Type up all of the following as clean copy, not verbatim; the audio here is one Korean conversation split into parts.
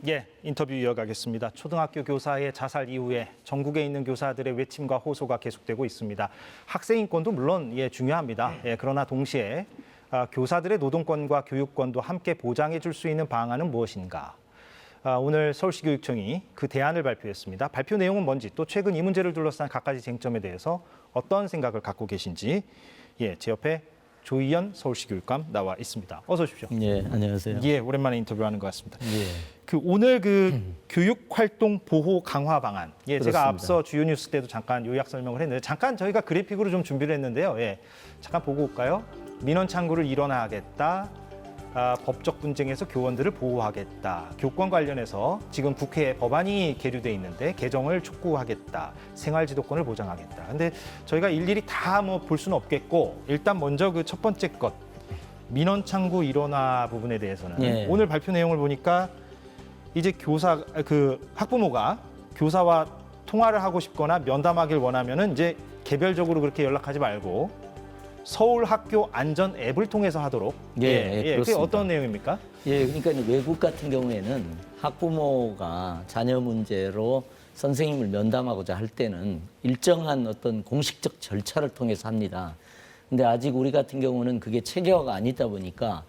예, 인터뷰 이어가겠습니다. 초등학교 교사의 자살 이후에 전국에 있는 교사들의 외침과 호소가 계속되고 있습니다. 학생 인권도 물론 중요합니다. 그러나 동시에 교사들의 노동권과 교육권도 함께 보장해 줄 수 있는 방안은 무엇인가? 오늘 서울시 교육청이 그 대안을 발표했습니다. 발표 내용은 뭔지, 또 최근 이 문제를 둘러싼 갖가지 쟁점에 대해서 어떤 생각을 갖고 계신지, 제 옆에 조희연 서울시 교육감 나와 있습니다. 어서 오십시오. 네, 안녕하세요. 오랜만에 인터뷰하는 것 같습니다. 예. 오늘 교육활동 보호 강화 방안. 제가 그렇습니다. 앞서 주요 뉴스 때도 잠깐 요약 설명을 했는데 잠깐 저희가 그래픽으로 좀 준비를 했는데요. 잠깐 보고 올까요? 민원 창구를 일원화하겠다. 법적 분쟁에서 교원들을 보호하겠다. 교권 관련해서 지금 국회에 법안이 계류돼 있는데 개정을 촉구하겠다. 생활지도권을 보장하겠다. 근데 저희가 일일이 다 볼 수는 없겠고 일단 먼저 그 첫 번째 것 민원 창구 일원화 부분에 대해서는 오늘 발표 내용을 보니까 이제 학부모가 교사와 통화를 하고 싶거나 면담하길 원하면은 이제 개별적으로 그렇게 연락하지 말고 서울 학교 안전 앱을 통해서 하도록. 그게 어떤 내용입니까? 그러니까 외국 같은 경우에는 학부모가 자녀 문제로 선생님을 면담하고자 할 때는 일정한 어떤 공식적 절차를 통해서 합니다. 근데 아직 우리 같은 경우는 그게 체계화가 아니다 보니까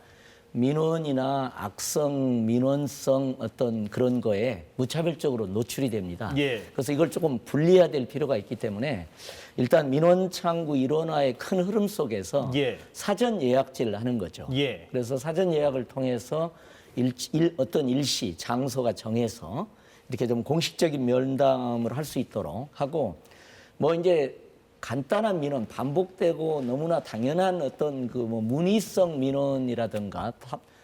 민원이나 악성, 민원성 어떤 그런 거에 무차별적으로 노출이 됩니다. 그래서 이걸 조금 분리해야 될 필요가 있기 때문에 일단 민원 창구 일원화의 큰 흐름 속에서 사전 예약제를 하는 거죠. 그래서 사전 예약을 통해서 어떤 일시, 장소가 정해서 이렇게 좀 공식적인 면담을 할 수 있도록 하고 이제 간단한 민원, 반복되고 너무나 당연한 어떤 문의성 민원이라든가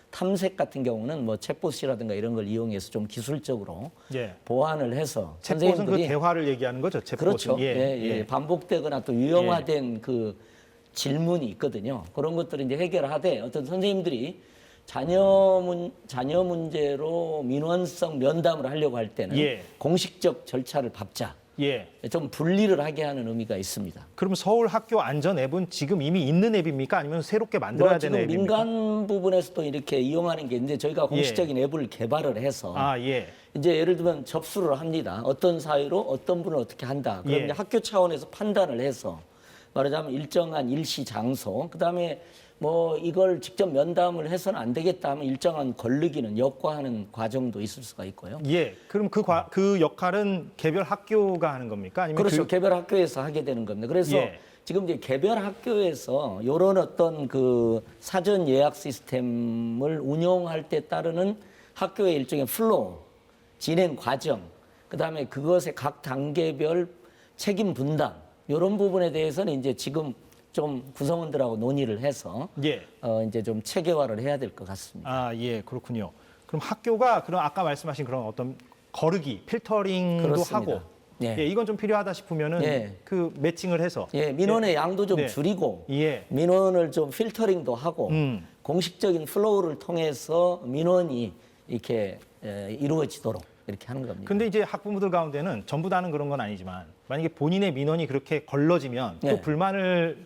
탐색 같은 경우는 챗봇이라든가 이런 걸 이용해서 좀 기술적으로 보완을 해서 챗봇은 선생님들이 그 대화를 얘기하는 거죠. 챗봇은. 그렇죠. 반복되거나 또 유형화된 그 질문이 있거든요. 그런 것들을 이제 해결하되 어떤 선생님들이 자녀 문제로 민원성 면담을 하려고 할 때는 공식적 절차를 밟자. 좀 분리를 하게 하는 의미가 있습니다. 그럼 서울 학교 안전 앱은 지금 이미 있는 앱입니까? 아니면 새롭게 만들어야 되는 앱입니까? 민간 부분에서도 이렇게 이용하는 게 이제 저희가 공식적인 앱을 개발을 해서 이제 예를 들면 접수를 합니다. 어떤 사유로 어떤 분을 어떻게 한다. 그럼 이제 학교 차원에서 판단을 해서 말하자면 일정한 일시 장소, 그다음에 이걸 직접 면담을 해서는 안 되겠다 하면 일정한 걸르기는 역과하는 과정도 있을 수가 있고요. 그럼 그 역할은 개별 학교가 하는 겁니까? 아니면 그렇죠. 개별 학교에서 하게 되는 겁니다. 그래서 지금 이제 개별 학교에서 이런 어떤 사전 예약 시스템을 운영할 때 따르는 학교의 일종의 플로우, 진행 과정, 그다음에 그것의 각 단계별 책임 분담 이런 부분에 대해서는 이제 지금 좀 구성원들하고 논의를 해서 이제 좀 체계화를 해야 될 것 같습니다. 그렇군요. 그럼 학교가 그런 아까 말씀하신 그런 어떤 거르기, 필터링도 그렇습니다. 하고 이건 좀 필요하다 싶으면은 그 매칭을 해서 민원의 양도 좀 줄이고 민원을 좀 필터링도 하고 공식적인 플로우를 통해서 민원이 이렇게 이루어지도록 이렇게 하는 겁니다. 근데 이제 학부모들 가운데는 전부 다는 그런 건 아니지만 만약에 본인의 민원이 그렇게 걸러지면 또 불만을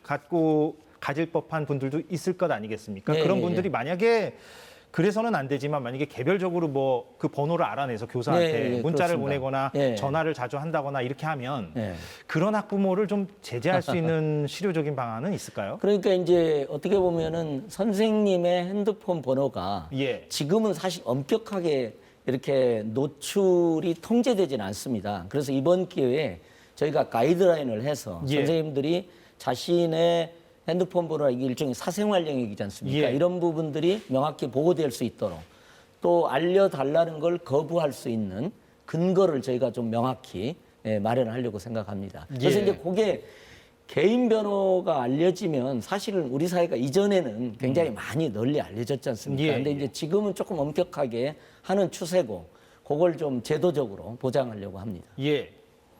가질 법한 분들도 있을 것 아니겠습니까? 그런 분들이 만약에 그래서는 안 되지만 만약에 개별적으로 그 번호를 알아내서 교사한테 문자를 보내거나 전화를 자주 한다거나 이렇게 하면 그런 학부모를 좀 제재할 수 있는 실효적인 방안은 있을까요? 그러니까 이제 어떻게 보면은 선생님의 핸드폰 번호가 지금은 사실 엄격하게 이렇게 노출이 통제되지는 않습니다. 그래서 이번 기회에 저희가 가이드라인을 해서 선생님들이 자신의 핸드폰 번호가 일종의 사생활 영역이지 않습니까? 이런 부분들이 명확히 보호될 수 있도록 또 알려달라는 걸 거부할 수 있는 근거를 저희가 좀 명확히 마련하려고 생각합니다. 그래서 이제 그게 개인 번호가 알려지면 사실은 우리 사회가 이전에는 굉장히 많이 널리 알려졌지 않습니까? 근데 이제 지금은 조금 엄격하게 하는 추세고 그걸 좀 제도적으로 보장하려고 합니다.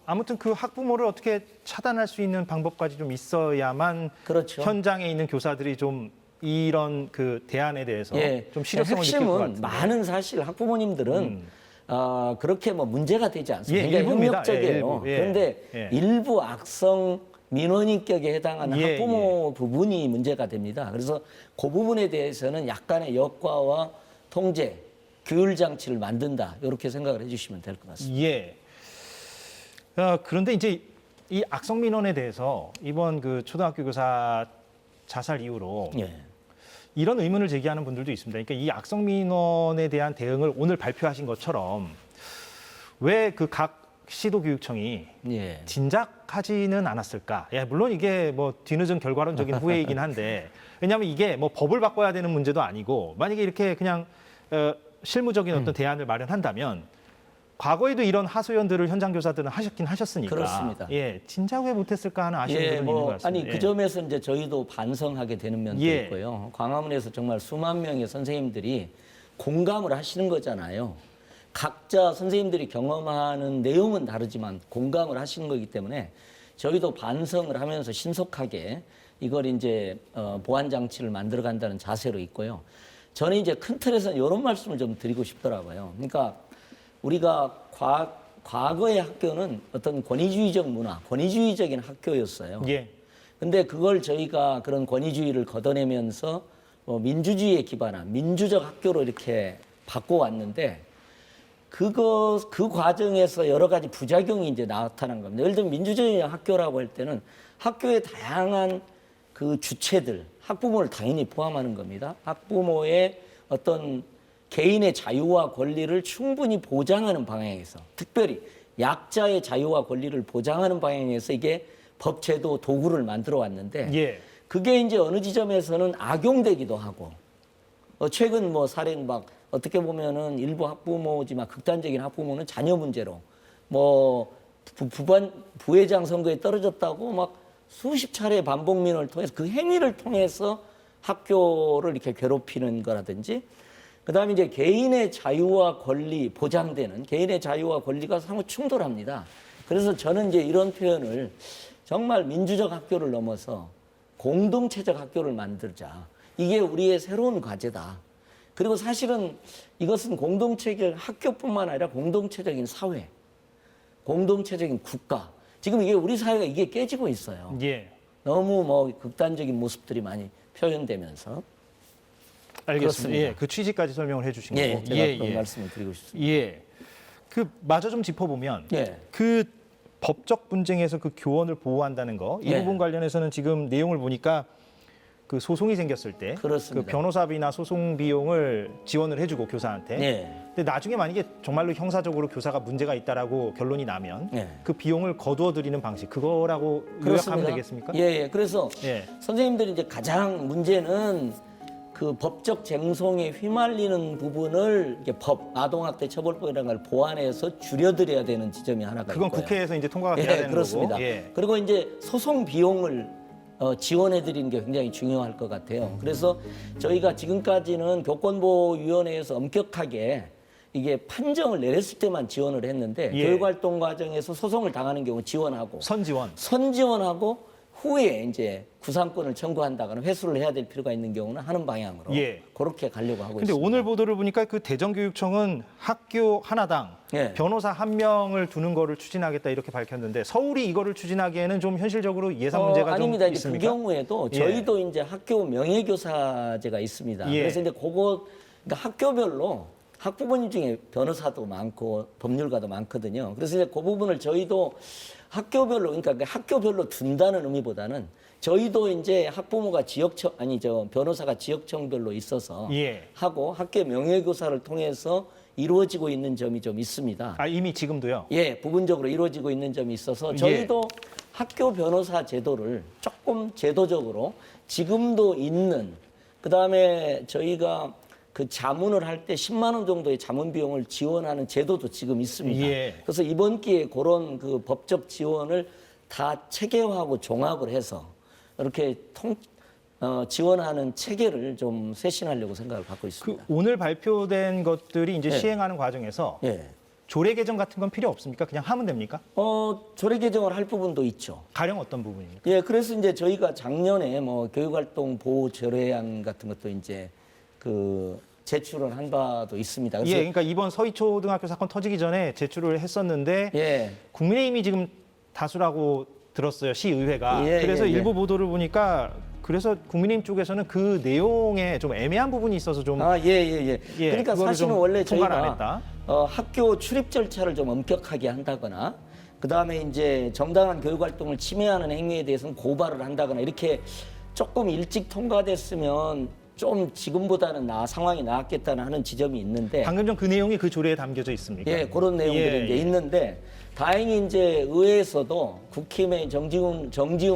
아무튼 그 학부모를 어떻게 차단할 수 있는 방법까지 좀 있어야만 현장에 있는 교사들이 좀 이런 그 대안에 대해서 좀 실효성을 느낄 것 같은데. 핵심은 많은 사실 학부모님들은 그렇게 문제가 되지 않습니다. 굉장히 협력적이에요. 그런데 일부 악성 민원인격에 해당하는 학부모 부분이 문제가 됩니다. 그래서 그 부분에 대해서는 약간의 역과와 통제, 규율 장치를 만든다. 이렇게 생각을 해주시면 될 것 같습니다. 예. 그런데 이제 이 악성 민원에 대해서 이번 그 초등학교 교사 자살 이후로 예. 이런 의문을 제기하는 분들도 있습니다. 그러니까 이 악성 민원에 대한 대응을 오늘 발표하신 것처럼 왜 그 각 시도교육청이 예. 진작하지는 않았을까? 예, 물론 이게 뭐 뒤늦은 결과론적인 후회이긴 한데 왜냐하면 이게 뭐 법을 바꿔야 되는 문제도 아니고 만약에 이렇게 그냥 실무적인 어떤 대안을 마련한다면 과거에도 이런 하소연들을 현장 교사들은 하셨긴 하셨으니까 그렇습니다. 예, 진작 왜 못했을까 하는 아쉬움이 있는 것 같습니다. 아니 예. 그 점에서 이제 저희도 반성하게 되는 면도 예. 있고요. 광화문에서 정말 수만 명의 선생님들이 공감을 하시는 거잖아요. 각자 선생님들이 경험하는 내용은 다르지만 공감을 하시는 거기 때문에 저희도 반성을 하면서 신속하게 이걸 이제 보완 장치를 만들어 간다는 자세로 있고요. 저는 이제 큰 틀에서 이런 말씀을 좀 드리고 싶더라고요. 그러니까 우리가 과거의 학교는 어떤 권위주의적 문화, 권위주의적인 학교였어요. 예. 근데 그걸 저희가 그런 권위주의를 걷어내면서 민주주의에 기반한 민주적 학교로 이렇게 바꿔왔는데 그 과정에서 여러 가지 부작용이 이제 나타난 겁니다. 예를 들면 민주주의 학교라고 할 때는 학교의 다양한 그 주체들, 학부모를 당연히 포함하는 겁니다. 학부모의 어떤 개인의 자유와 권리를 충분히 보장하는 방향에서, 특별히 약자의 자유와 권리를 보장하는 방향에서 이게 법, 제도, 도구를 만들어 왔는데 예. 그게 이제 어느 지점에서는 악용되기도 하고 최근 뭐 사례는 막 어떻게 보면은 일부 학부모지만 극단적인 학부모는 자녀 문제로 뭐 부회장 선거에 떨어졌다고 막 수십 차례 반복 민원을 통해서 그 행위를 통해서 학교를 이렇게 괴롭히는 거라든지 그다음에 이제 개인의 자유와 권리 보장되는 개인의 자유와 권리가 상호 충돌합니다. 그래서 저는 이제 이런 표현을 정말 민주적 학교를 넘어서 공동체적 학교를 만들자. 이게 우리의 새로운 과제다. 그리고 사실은 이것은 공동체적 학교뿐만 아니라 공동체적인 사회, 공동체적인 국가. 지금 이게 우리 사회가 이게 깨지고 있어요. 예. 너무 뭐 극단적인 모습들이 많이 표현되면서. 알겠습니다. 그렇습니다. 예, 그 취지까지 설명을 해주신 예, 거고. 제가 그런 말씀을 드리고 싶습니다. 예. 그 마저 좀 짚어보면 예. 그 법적 분쟁에서 그 교원을 보호한다는 거 이 네. 부분 관련해서는 지금 내용을 보니까 그 소송이 생겼을 때 그 그렇습니다. 변호사비나 소송 비용을 지원을 해주고 교사한테. 예. 근데 나중에 만약에 정말로 형사적으로 교사가 문제가 있다라고 결론이 나면 예. 그 비용을 거두어 드리는 방식 그거라고 요약하면 그렇습니다. 되겠습니까? 예, 예. 그래서 예. 선생님들이 이제 가장 문제는 그 법적 쟁송에 휘말리는 부분을 이게 법, 아동학대 처벌법이라는 걸 보완해서 줄여드려야 되는 지점이 하나가 그건 있고요. 국회에서 이제 통과가 예, 돼야 되는 그렇습니다. 거고. 예. 그리고 이제 소송 비용을 지원해드리는 게 굉장히 중요할 것 같아요. 그래서 저희가 지금까지는 교권보호위원회에서 엄격하게 이게 판정을 내렸을 때만 지원을 했는데 예. 교육활동 과정에서 소송을 당하는 경우 지원하고 선지원. 선지원하고 후에 이제 구상권을 청구한다거나 회수를 해야 될 필요가 있는 경우는 하는 방향으로 예. 그렇게 가려고 하고 근데 있습니다. 오늘 보도를 보니까 그 대전교육청은 학교 하나당 예. 변호사 한 명을 두는 거를 추진하겠다 이렇게 밝혔는데 서울이 이거를 추진하기에는 좀 현실적으로 예산 문제가 아닙니다. 좀 이제 있습니까? 그 경우에도 예. 저희도 이제 학교 명예교사제가 있습니다. 예. 그래서 이제 그러니까 학교별로 학부모님 중에 변호사도 많고 법률가도 많거든요. 그래서 이제 그 부분을 저희도 학교별로 그러니까 그 학교별로 둔다는 의미보다는 저희도 이제 학부모가 변호사가 지역청별로 있어서 예. 하고 학교 명예교사를 통해서 이루어지고 있는 점이 좀 있습니다. 아 이미 지금도요? 예, 부분적으로 이루어지고 있는 점이 있어서 저희도 학교 변호사 제도를 조금 제도적으로 지금도 있는 그다음에 저희가 그 자문을 할 때 10만 원 정도의 자문 비용을 지원하는 제도도 지금 있습니다. 예. 그래서 이번 기회에 그런 그 법적 지원을 다 체계화하고 종합을 해서 이렇게 지원하는 체계를 좀 쇄신하려고 생각을 갖고 그 있습니다. 오늘 발표된 것들이 이제 예. 시행하는 과정에서 예. 조례 개정 같은 건 필요 없습니까? 그냥 하면 됩니까? 조례 개정을 할 부분도 있죠. 가령 어떤 부분입니까? 예, 그래서 이제 저희가 작년에 뭐 교육활동 보호 조례안 같은 것도 이제 그 제출을 한 바도 있습니다. 예, 그래서 그러니까 이번 서희초등학교 사건 터지기 전에 제출을 했었는데 예, 국민의힘이 지금 다수라고 들었어요 시의회가. 예, 그래서 예, 예. 일부 보도를 보니까 그래서 국민의힘 쪽에서는 그 내용에 좀 애매한 부분이 있어서 좀 예. 그러니까 그거를 사실은 좀 원래 통과를 안 저희가 했다. 학교 출입 절차를 좀 엄격하게 한다거나 그다음에 이제 정당한 교육 활동을 침해하는 행위에 대해서는 고발을 한다거나 이렇게 조금 일찍 통과됐으면 좀 지금보다는 상황이 나았겠다는 하는 지점이 있는데 방금 전 그 내용이 그 조례에 담겨져 있습니까? 예, 그런 내용들이 예, 이제 예. 있는데 다행히 이제 의회에서도 국힘의 정지웅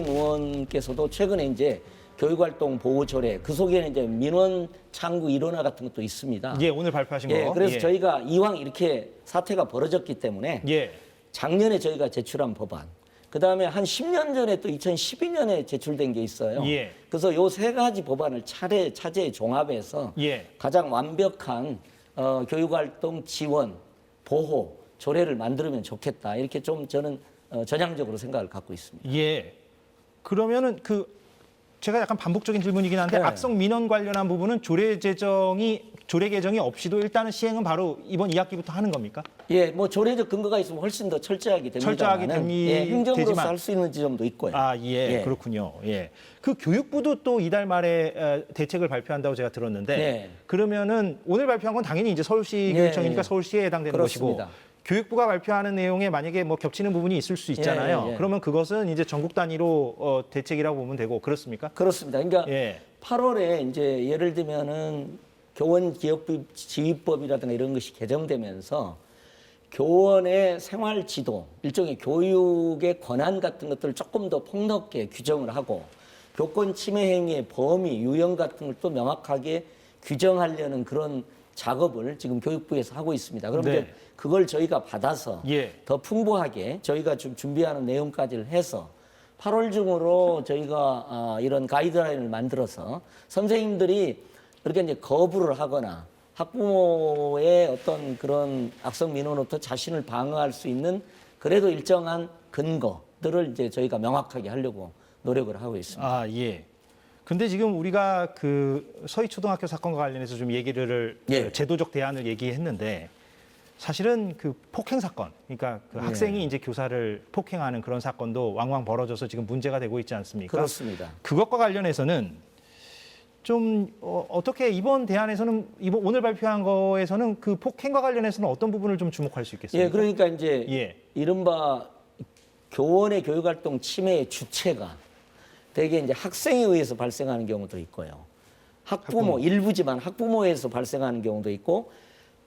의원께서도 최근에 이제 교육활동 보호 조례 그 속에는 이제 민원 창구 일원화 같은 것도 있습니다. 예, 오늘 발표하신 예, 거. 그래서 예. 저희가 이왕 이렇게 사태가 벌어졌기 때문에 예. 작년에 저희가 제출한 법안, 그 다음에 한 10년 전에 또 2012년에 제출된 게 있어요. 예. 그래서 요 세 가지 법안을 차제에 종합해서 예. 가장 완벽한 교육활동 지원, 보호, 조례를 만들면 좋겠다. 이렇게 좀 저는 전향적으로 생각을 갖고 있습니다. 예. 그러면은 제가 약간 반복적인 질문이긴 한데 네. 악성 민원 관련한 부분은 조례 개정이 없이도 일단은 시행은 바로 이번 2학기부터 하는 겁니까? 예, 뭐 조례적 근거가 있으면 훨씬 더 철저하게 됩니다만, 철저하게 행정으로서 되지만 할 수 있는 지점도 있고요. 아, 예, 그렇군요. 예. 그 교육부도 또 이달 말에 대책을 발표한다고 제가 들었는데 네. 그러면은 오늘 발표한 건 당연히 이제 서울시 네, 교육청이니까 네. 서울시에 해당되는 그렇습니다. 것이고 교육부가 발표하는 내용에 만약에 뭐 겹치는 부분이 있을 수 있잖아요. 예. 그러면 그것은 이제 전국 단위로 대책이라고 보면 되고 그렇습니까? 그렇습니다. 그러니까 예. 8월에 이제 예를 들면은 교원 기업부 지휘법이라든가 이런 것이 개정되면서 교원의 생활 지도, 일종의 교육의 권한 같은 것들을 조금 더 폭넓게 규정을 하고 교권 침해 행위의 범위, 유형 같은 걸 또 명확하게 규정하려는 그런 작업을 지금 교육부에서 하고 있습니다. 그럼 네. 이제 그걸 저희가 받아서 예. 더 풍부하게 저희가 지금 준비하는 내용까지를 해서 8월 중으로 저희가 이런 가이드라인을 만들어서 선생님들이 그렇게 이제 거부를 하거나 학부모의 어떤 그런 악성 민원으로부터 자신을 방어할 수 있는 그래도 일정한 근거들을 이제 저희가 명확하게 하려고 노력을 하고 있습니다. 아, 예. 근데 지금 우리가 그 서희초등학교 사건과 관련해서 좀 얘기를 예. 제도적 대안을 얘기했는데 사실은 그 폭행 사건, 그러니까 그 예. 학생이 이제 교사를 폭행하는 그런 사건도 왕왕 벌어져서 지금 문제가 되고 있지 않습니까? 그렇습니다. 그것과 관련해서는 좀 어떻게 이번 대안에서는 오늘 발표한 거에서는 그 폭행과 관련해서는 어떤 부분을 좀 주목할 수 있겠습니까? 예, 그러니까 이제 예. 이른바 교원의 교육활동 침해의 주체가 대개 이제 학생에 의해서 발생하는 경우도 있고요. 학부모 일부지만 학부모에서 발생하는 경우도 있고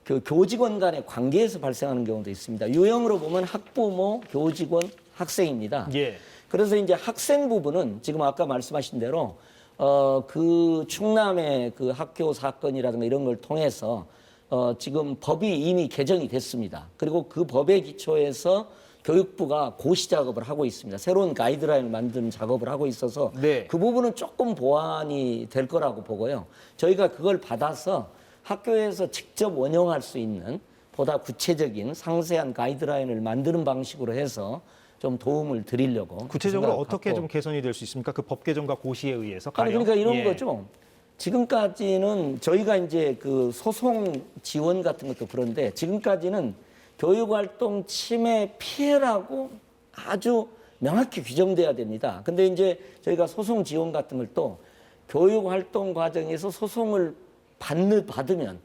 그 교직원 간의 관계에서 발생하는 경우도 있습니다. 유형으로 보면 학부모, 교직원, 학생입니다. 예. 그래서 이제 학생 부분은 지금 아까 말씀하신 대로 그 충남의 그 학교 사건이라든가 이런 걸 통해서 지금 법이 이미 개정이 됐습니다. 그리고 그 법에 기초해서 교육부가 고시 작업을 하고 있습니다. 새로운 가이드라인을 만드는 작업을 하고 있어서 네. 그 부분은 조금 보완이 될 거라고 보고요. 저희가 그걸 받아서 학교에서 직접 원용할 수 있는 보다 구체적인 상세한 가이드라인을 만드는 방식으로 해서 좀 도움을 드리려고 구체적으로 생각을 어떻게 갖고. 좀 개선이 될 수 있습니까? 그 법 개정과 고시에 의해서 아니 가령. 그러니까 이런 예. 거죠. 지금까지는 저희가 이제 그 소송 지원 같은 것도 그런데 지금까지는 교육활동 침해 피해라고 아주 명확히 규정돼야 됩니다. 근데 이제 저희가 소송 지원 같은 걸 또 교육활동 과정에서 소송을 받으면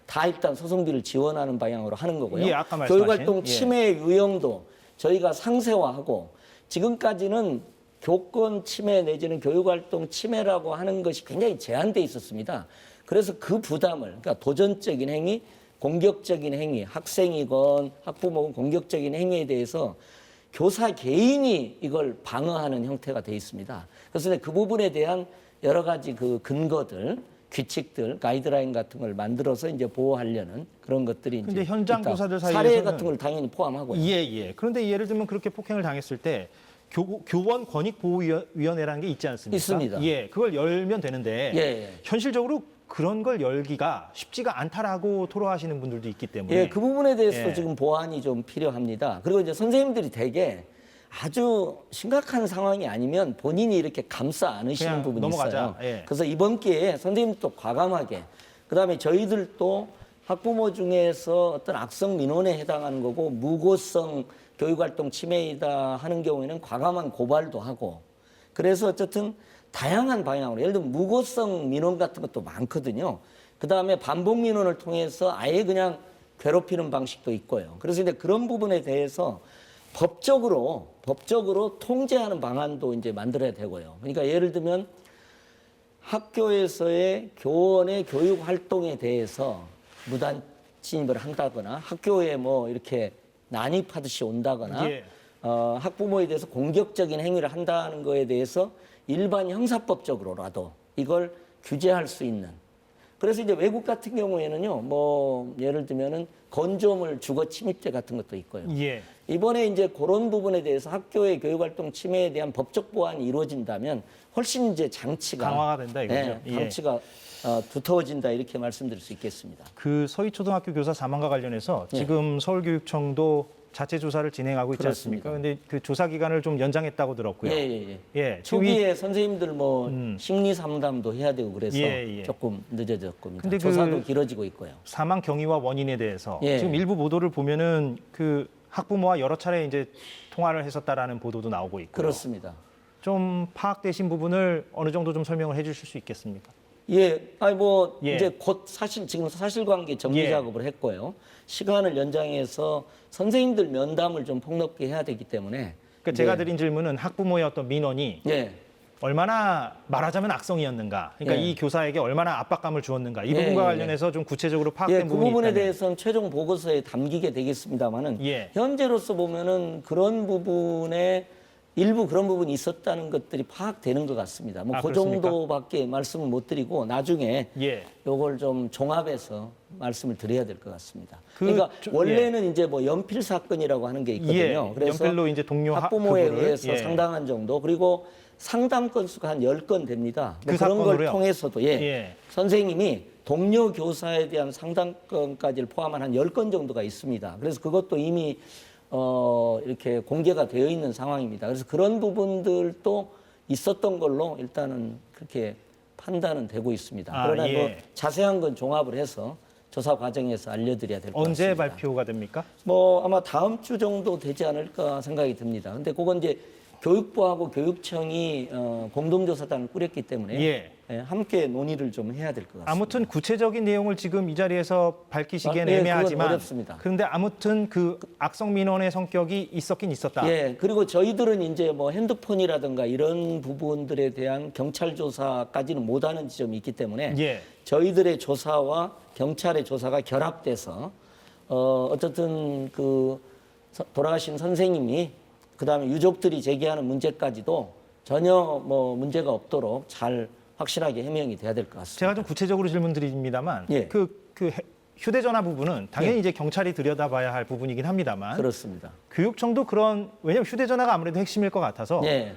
다 일단 소송비를 지원하는 방향으로 하는 거고요. 예, 아까 말씀하신, 교육활동 침해 유형도 저희가 상세화하고 지금까지는 교권 침해 내지는 교육활동 침해라고 하는 것이 굉장히 제한돼 있었습니다. 그래서 그 부담을 그러니까 도전적인 행위, 공격적인 행위, 학생이건 학부모건 공격적인 행위에 대해서 교사 개인이 이걸 방어하는 형태가 돼 있습니다. 그래서 그 부분에 대한 여러 가지 그 근거들, 규칙들, 가이드라인 같은 걸 만들어서 이제 보호하려는 그런 것들이 근데 이제 현장 있다. 교사들 사례 사이에서는- 같은 걸 당연히 포함하고요. 예. 그런데 예를 들면 그렇게 폭행을 당했을 때 교원 권익보호위원회라는 게 있지 않습니까? 있습니다. 예, 그걸 열면 되는데 예. 현실적으로 그런 걸 열기가 쉽지가 않다라고 토로하시는 분들도 있기 때문에 예, 그 부분에 대해서도 예. 지금 보완이 좀 필요합니다. 그리고 이제 선생님들이 대개 아주 심각한 상황이 아니면 본인이 이렇게 감싸 안으시는 그냥 부분이 넘어가자. 있어요. 예. 그래서 이번 기회에 선생님도 과감하게 그다음에 저희들도 학부모 중에서 어떤 악성 민원에 해당하는 거고 무고성 교육활동 침해이다 하는 경우에는 과감한 고발도 하고 그래서 어쨌든 다양한 방향으로 예를 들면 무고성 민원 같은 것도 많거든요. 그다음에 반복 민원을 통해서 아예 그냥 괴롭히는 방식도 있고요. 그래서 이제 그런 부분에 대해서 법적으로 통제하는 방안도 이제 만들어야 되고요. 그러니까 예를 들면 학교에서의 교원의 교육 활동에 대해서 무단 침입을 한다거나 학교에 뭐 이렇게 난입하듯이 온다거나 예. 학부모에 대해서 공격적인 행위를 한다는 거에 대해서 일반 형사법적으로라도 이걸 규제할 수 있는. 그래서 이제 외국 같은 경우에는요, 뭐 예를 들면은 건조물 주거 침입죄 같은 것도 있고요. 예. 이번에 이제 그런 부분에 대해서 학교의 교육활동 침해에 대한 법적 보완이 이루어진다면 훨씬 이제 장치가 강화가 된다 이거죠. 네, 장치가 두터워진다 이렇게 말씀드릴 수 있겠습니다. 그 서희초등학교 교사 사망과 관련해서 예. 지금 서울교육청도 자체 조사를 진행하고 있지 않습니까? 근데 그 조사 기간을 좀 연장했다고 들었고요. 예. 예, 초기에 선생님들 뭐 심리 상담도 해야 되고 그래서 예. 조금 늦어졌습니다. 근데 조사도 길어지고 있고요. 사망 경위와 원인에 대해서 예. 지금 일부 보도를 보면은 그 학부모와 여러 차례 이제 통화를 했었다라는 보도도 나오고 있고요. 그렇습니다. 좀 파악되신 부분을 어느 정도 좀 설명을 해주실 수 있겠습니까? 예, 아니 뭐 예. 이제 곧 사실 지금 사실관계 정리 예. 작업을 했고요. 시간을 연장해서 선생님들 면담을 좀 폭넓게 해야 되기 때문에. 그러니까 제가 드린 질문은 학부모의 어떤 민원이 예. 얼마나 말하자면 악성이었는가, 그러니까 예. 이 교사에게 얼마나 압박감을 주었는가 이 예, 부분과 예. 관련해서 좀 구체적으로 예, 파악된 그 부분이 부분에 있다면. 대해서는 최종 보고서에 담기게 되겠습니다만은 예. 현재로서 보면은 그런 부분에 일부 그런 부분이 있었다는 것들이 파악되는 것 같습니다. 뭐 아, 그 그렇습니까? 정도밖에 말씀을 못 드리고 나중에 예. 요걸 좀 종합해서 말씀을 드려야 될 것 같습니다. 그 그러니까 좀- 원래는 이제 뭐 연필 사건이라고 하는 게 있거든요. 예. 그래서 연필로 이제 동료 학부모에 학부모를, 의해서 예. 상당한 정도 그리고 상담 건수가 한 10건 됩니다. 뭐 그 그런 걸 사건으로요? 통해서도 예. 선생님이 동료 교사에 대한 상담건까지를 포함한 한 10건 정도가 있습니다. 그래서 그것도 이미 이렇게 공개가 되어 있는 상황입니다. 그래서 그런 부분들도 있었던 걸로 일단은 그렇게 판단은 되고 있습니다. 아, 그러나 예. 뭐 자세한 건 종합을 해서 조사 과정에서 알려드려야 될 것 같습니다. 언제 발표가 됩니까? 뭐 아마 다음 주 정도 되지 않을까 생각이 듭니다. 근데 그건 이제 교육부하고 교육청이 공동조사단을 꾸렸기 때문에 예. 함께 논의를 좀 해야 될 것 같습니다. 아무튼 구체적인 내용을 지금 이 자리에서 밝히시기엔 예, 그건 애매하지만 어렵습니다. 그런데 아무튼 그 악성 민원의 성격이 있었긴 있었다. 예, 그리고 저희들은 이제 뭐 핸드폰이라든가 이런 부분들에 대한 경찰 조사까지는 못하는 지점이 있기 때문에 예. 저희들의 조사와 경찰의 조사가 결합돼서 어쨌든 그 돌아가신 선생님이 그다음에 유족들이 제기하는 문제까지도 전혀 뭐 문제가 없도록 잘 확실하게 해명이 돼야 될 것 같습니다. 제가 좀 구체적으로 질문드립니다만 예. 그 휴대전화 부분은 당연히 예. 이제 경찰이 들여다봐야 할 부분이긴 합니다만 그렇습니다. 교육청도 그런 왜냐하면 휴대전화가 아무래도 핵심일 것 같아서 예.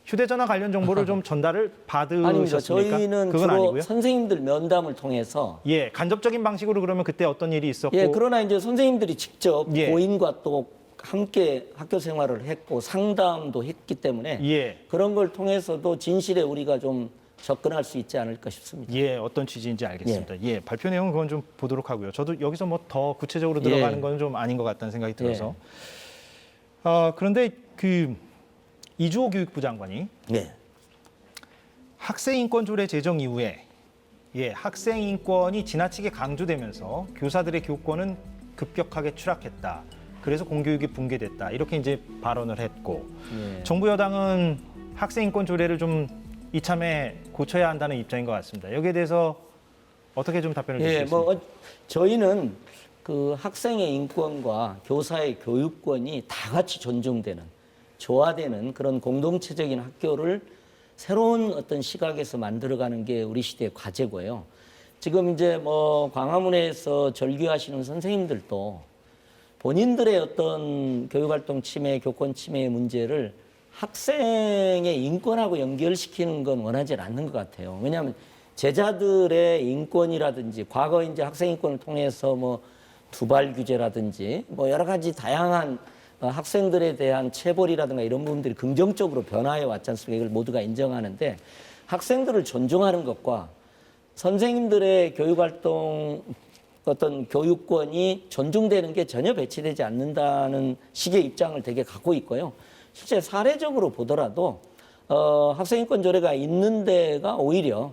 휴대전화 관련 정보를 좀 전달을 아닙니다. 받으셨습니까? 저희는 그건 주로 아니고요. 선생님들 면담을 통해서 예, 간접적인 방식으로 그러면 그때 어떤 일이 있었고 예, 그러나 이제 선생님들이 직접 예. 고인과 또 함께 학교 생활을 했고 상담도 했기 때문에 예. 그런 걸 통해서도 진실에 우리가 좀 접근할 수 있지 않을까 싶습니다. 예, 어떤 취지인지 알겠습니다. 예, 발표 내용은 그건 좀 보도록 하고요. 저도 여기서 뭐 더 구체적으로 들어가는 예. 건 좀 아닌 것 같다는 생각이 들어서. 그런데 그 이주호 교육부 장관이 예. 학생인권조례 제정 이후에 학생인권이 지나치게 강조되면서 교사들의 교권은 급격하게 추락했다. 그래서 공교육이 붕괴됐다. 이렇게 이제 발언을 했고 예. 정부 여당은 학생인권조례를 좀 이참에 고쳐야 한다는 입장인 것 같습니다. 여기에 대해서 어떻게 좀 답변을 예, 주시겠습니까? 뭐 저희는 그 학생의 인권과 교사의 교육권이 다 같이 존중되는 조화되는 그런 공동체적인 학교를 새로운 어떤 시각에서 만들어가는 게 우리 시대의 과제고요. 지금 이제 뭐 광화문에서 절규하시는 선생님들도 본인들의 어떤 교육활동 침해, 교권 침해의 문제를 학생의 인권하고 연결시키는 건 원하지 않는 것 같아요. 왜냐하면 제자들의 인권이라든지 과거 이제 학생 인권을 통해서 뭐 두발 규제라든지 뭐 여러 가지 다양한 학생들에 대한 체벌이라든가 이런 부분들이 긍정적으로 변화해 왔지 않습니까? 이걸 모두가 인정하는데 학생들을 존중하는 것과 선생님들의 교육활동 어떤 교육권이 존중되는 게 전혀 배치되지 않는다는 식의 입장을 되게 갖고 있고요. 실제 사례적으로 보더라도 학생인권 조례가 있는 데가 오히려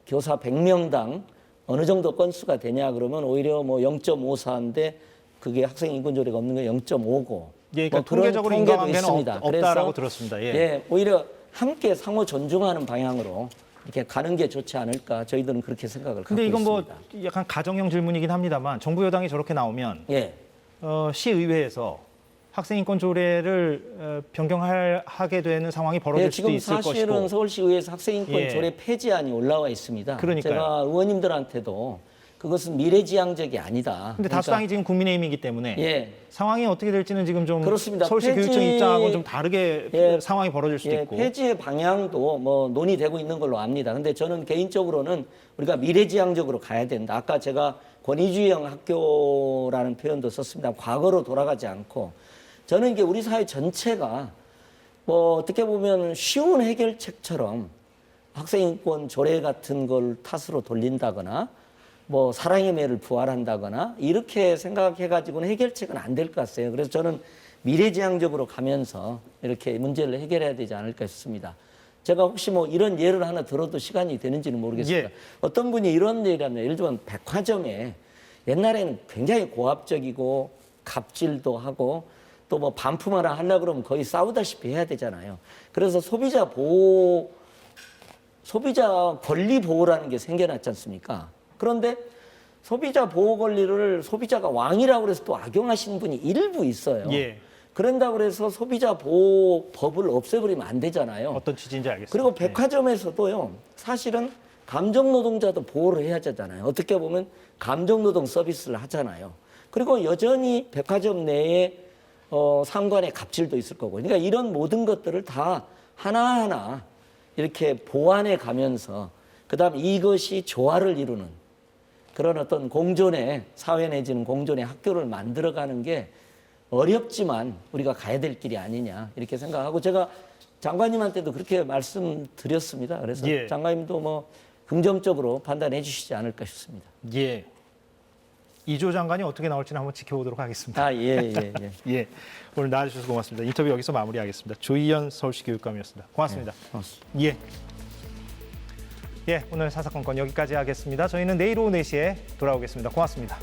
교사 100명당 어느 정도 건수가 되냐 그러면 오히려 뭐 0.54인데 그게 학생인권 조례가 없는 게 0.59. 예, 그러니까 뭐 그런 통계적으로 통계도 인과관계는 있습니다. 없다라고 그래서 들었습니다. 예. 예, 오히려 함께 상호 존중하는 방향으로 이렇게 가는 게 좋지 않을까 저희들은 그렇게 생각을 갖고 근데 이건 뭐 있습니다. 약간 가정형 질문이긴 합니다만 정부 여당이 저렇게 나오면 예. 시의회에서 학생인권 조례를 변경하게 되는 상황이 벌어질 예, 수도 지금 있을 사실은 것이고. 서울시의회에서 학생인권 예. 조례 폐지안이 올라와 있습니다. 그러니까요. 제가 의원님들한테도 그것은 미래지향적이 아니다. 근데 다수당이 지금 국민의힘이기 때문에 예. 상황이 어떻게 될지는 지금 좀 그렇습니다. 서울시 폐지- 교육청 입장하고는 좀 다르게 예. 상황이 벌어질 수도 예, 있고. 폐지의 방향도 뭐 논의되고 있는 걸로 압니다. 근데 저는 개인적으로는 우리가 미래지향적으로 가야 된다. 아까 제가 권위주의형 학교라는 표현도 썼습니다. 과거로 돌아가지 않고 저는 이게 우리 사회 전체가 뭐 어떻게 보면 쉬운 해결책처럼 학생인권 조례 같은 걸 탓으로 돌린다거나 뭐 사랑의 매를 부활한다거나 이렇게 생각해가지고는 해결책은 안 될 것 같아요. 그래서 저는 미래지향적으로 가면서 이렇게 문제를 해결해야 되지 않을까 싶습니다. 제가 혹시 뭐 이런 예를 하나 들어도 시간이 되는지는 모르겠습니다. 예. 어떤 분이 이런 예를 하면 예를 들면 백화점에 옛날에는 굉장히 고압적이고 갑질도 하고 또 뭐 반품 하나 하려고 그러면 거의 싸우다시피 해야 되잖아요. 그래서 소비자 권리 보호라는 게 생겨났지 않습니까? 그런데 소비자 보호 권리를 소비자가 왕이라고 그래서 또 악용하시는 분이 일부 있어요. 예. 그런다고 그래서 소비자 보호법을 없애버리면 안 되잖아요. 어떤 취지인지 알겠습니다. 그리고 백화점에서도요, 사실은 감정 노동자도 보호를 해야 되잖아요. 어떻게 보면 감정 노동 서비스를 하잖아요. 그리고 여전히 백화점 내에 상관의 갑질도 있을 거고. 그러니까 이런 모든 것들을 다 하나하나 이렇게 보완해 가면서 그다음 이것이 조화를 이루는 그런 어떤 공존의 사회 내지는 공존의 학교를 만들어가는 게 어렵지만 우리가 가야 될 길이 아니냐 이렇게 생각하고 제가 장관님한테도 그렇게 말씀드렸습니다. 그래서 예. 장관님도 뭐 긍정적으로 판단해 주시지 않을까 싶습니다. 예. 이조 장관이 어떻게 나올지는 한번 지켜보도록 하겠습니다. 아, 예. 예. 오늘 나와주셔서 고맙습니다. 인터뷰 여기서 마무리하겠습니다. 조희연 서울시 교육감이었습니다. 고맙습니다. 고맙습니다. 예. 예, 오늘 사사건건 여기까지 하겠습니다. 저희는 내일 오후 4시에 돌아오겠습니다. 고맙습니다.